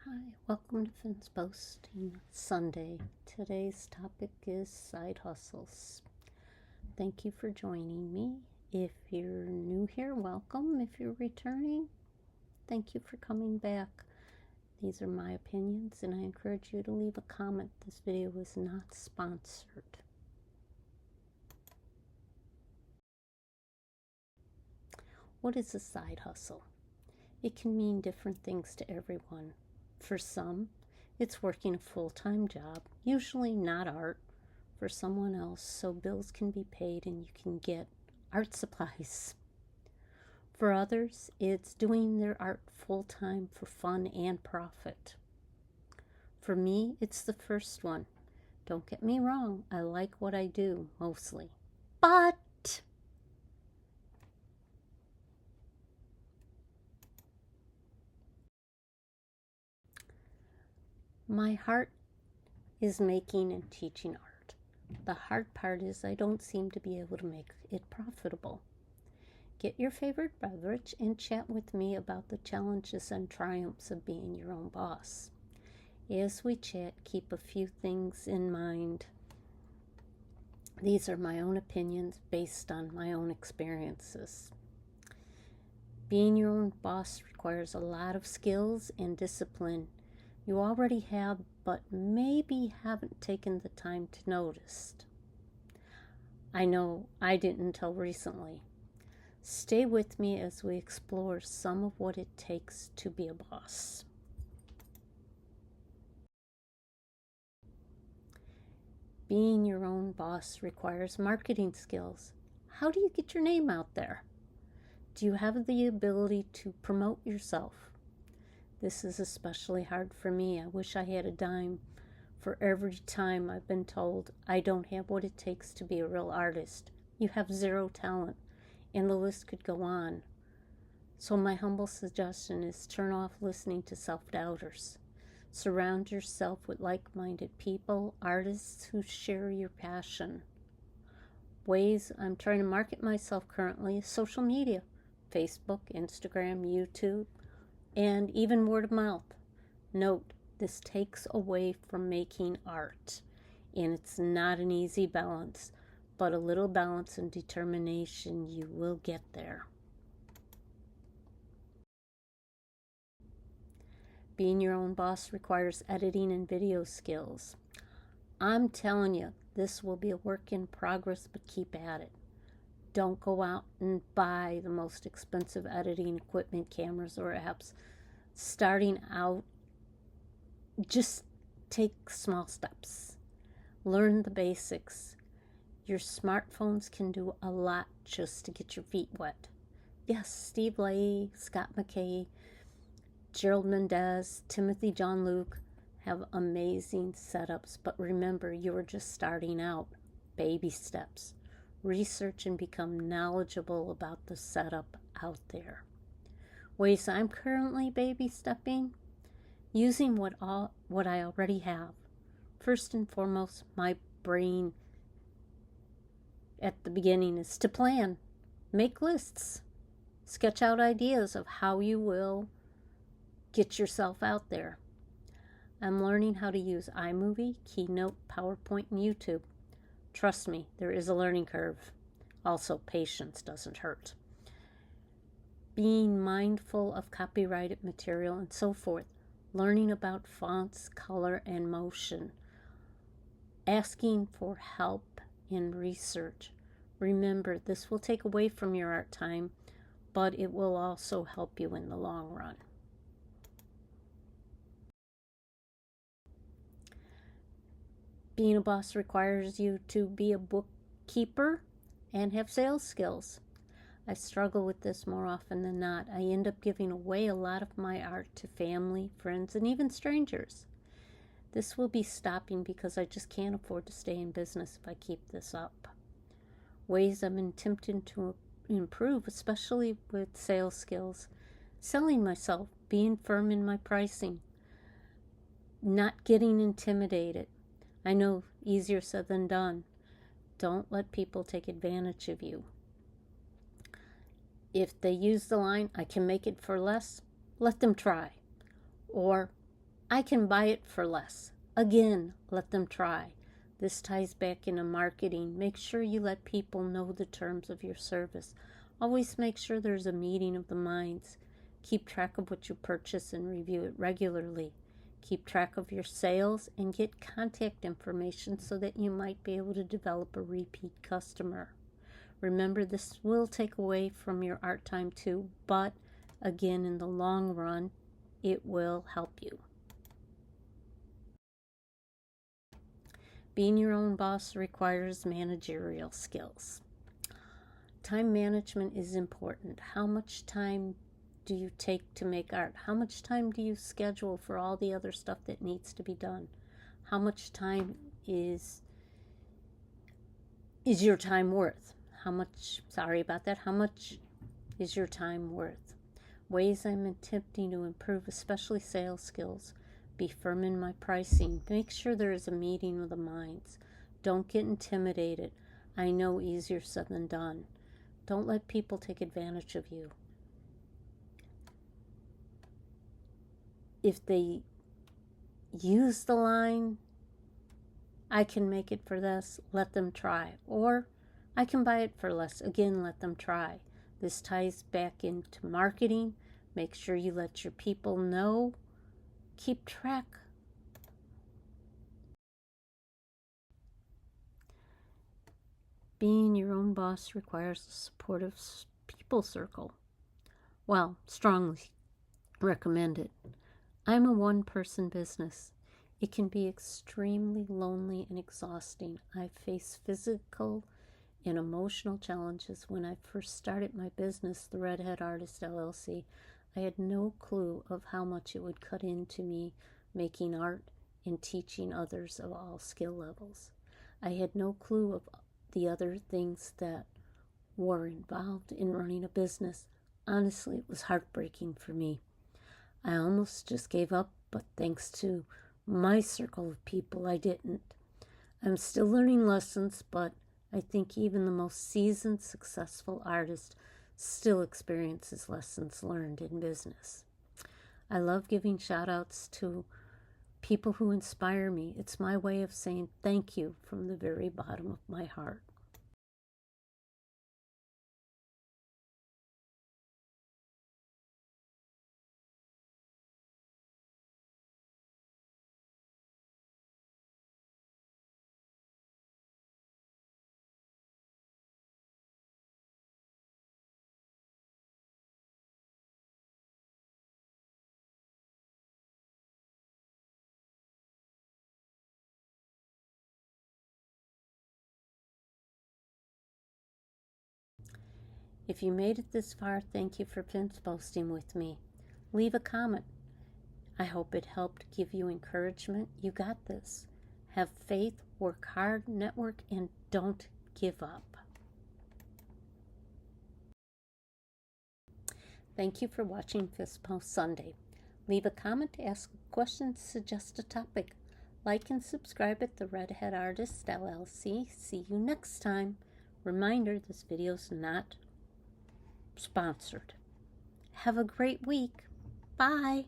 Hi, welcome to Finn's Posting Sunday. Today's topic is side hustles. Thank you for joining me. If you're new here, welcome. If you're returning, thank you for coming back. These are my opinions, and I encourage you to leave a comment. This video is not sponsored. What is a side hustle? It can mean different things to everyone. For some, it's working a full-time job, usually not art, for someone else so bills can be paid and you can get art supplies. For others, it's doing their art full-time for fun and profit. For me, it's the first one. Don't get me wrong, I like what I do mostly. But my heart is making and teaching art. The hard part is I don't seem to be able to make it profitable. Get your favorite beverage and chat with me about the challenges and triumphs of being your own boss. As we chat, keep a few things in mind. These are my own opinions based on my own experiences. Being your own boss requires a lot of skills and discipline you already have, but maybe haven't taken the time to notice. I know I didn't until recently. Stay with me as we explore some of what it takes to be a boss. Being your own boss requires marketing skills. How do you get your name out there? Do you have the ability to promote yourself? This is especially hard for me. I wish I had a dime for every time I've been told I don't have what it takes to be a real artist. You have zero talent, and the list could go on. So my humble suggestion is turn off listening to self-doubters. Surround yourself with like-minded people, artists who share your passion. Ways I'm trying to market myself currently is social media, Facebook, Instagram, YouTube, and even word of mouth. Note, this takes away from making art, and it's not an easy balance, but a little balance and determination, you will get there. Being your own boss requires editing and video skills. I'm telling you, this will be a work in progress, but keep at it. Don't go out and buy the most expensive editing equipment, cameras, or apps. Starting out, just take small steps. Learn the basics. Your smartphones can do a lot just to get your feet wet. Yes, Steve Lay, Scott McKay, Gerald Mendez, Timothy John Luke have amazing setups, but remember, you are just starting out. Baby steps. Research and become knowledgeable about the setup out there. Ways I'm currently baby stepping, using what I already have. First and foremost, my brain at the beginning is to plan, make lists, sketch out ideas of how you will get yourself out there. I'm learning how to use iMovie, Keynote, PowerPoint, and YouTube. Trust me, there is a learning curve. Also, patience doesn't hurt. Being mindful of copyrighted material and so forth. Learning about fonts, color, and motion. Asking for help in research. Remember, this will take away from your art time, but it will also help you in the long run. Being a boss requires you to be a bookkeeper and have sales skills. I struggle with this more often than not. I end up giving away a lot of my art to family, friends, and even strangers. This will be stopping because I just can't afford to stay in business if I keep this up. Ways I'm attempting to improve, especially with sales skills. Selling myself, being firm in my pricing, not getting intimidated. I know, easier said than done. Don't let people take advantage of you. If they use the line, I can make it for less, let them try. Or I can buy it for less. Again, let them try. This ties back into marketing. Make sure you let people know the terms of your service. Always make sure there's a meeting of the minds. Keep track of what you purchase and review it regularly. Keep track of your sales and get contact information so that you might be able to develop a repeat customer. Remember, this will take away from your art time too, but again, in the long run, it will help you. Being your own boss requires managerial skills. Time management is important. How much time do you take to make art? How much time do you schedule for all the other stuff that needs to be done? How much time is your time worth? How much is your time worth? Ways I'm attempting to improve, especially sales skills. Be firm in my pricing. Make sure there is a meeting of the minds. Don't get intimidated. I know easier said than done. Don't let people take advantage of you. If they use the line, I can make it for this, let them try. Or I can buy it for less. Again, let them try. This ties back into marketing. Make sure you let your people know. Keep track. Being your own boss requires a supportive people circle. Well, strongly recommend it. I'm a one-person business. It can be extremely lonely and exhausting. I face physical and emotional challenges. When I first started my business, the Redhead Artist LLC, I had no clue of how much it would cut into me making art and teaching others of all skill levels. I had no clue of the other things that were involved in running a business. Honestly, it was heartbreaking for me. I almost just gave up, but thanks to my circle of people, I didn't. I'm still learning lessons, but I think even the most seasoned, successful artist still experiences lessons learned in business. I love giving shout outs to people who inspire me. It's my way of saying thank you from the very bottom of my heart. If you made it this far, thank you for fence posting with me. Leave a comment. I hope it helped give you encouragement. You got this. Have faith, work hard, network, and don't give up. Thank you for watching Fist Post Sunday. Leave a comment, ask a question, suggest a topic. Like and subscribe at the Redhead Artist LLC. See you next time. Reminder, this video is not sponsored. Have a great week. Bye.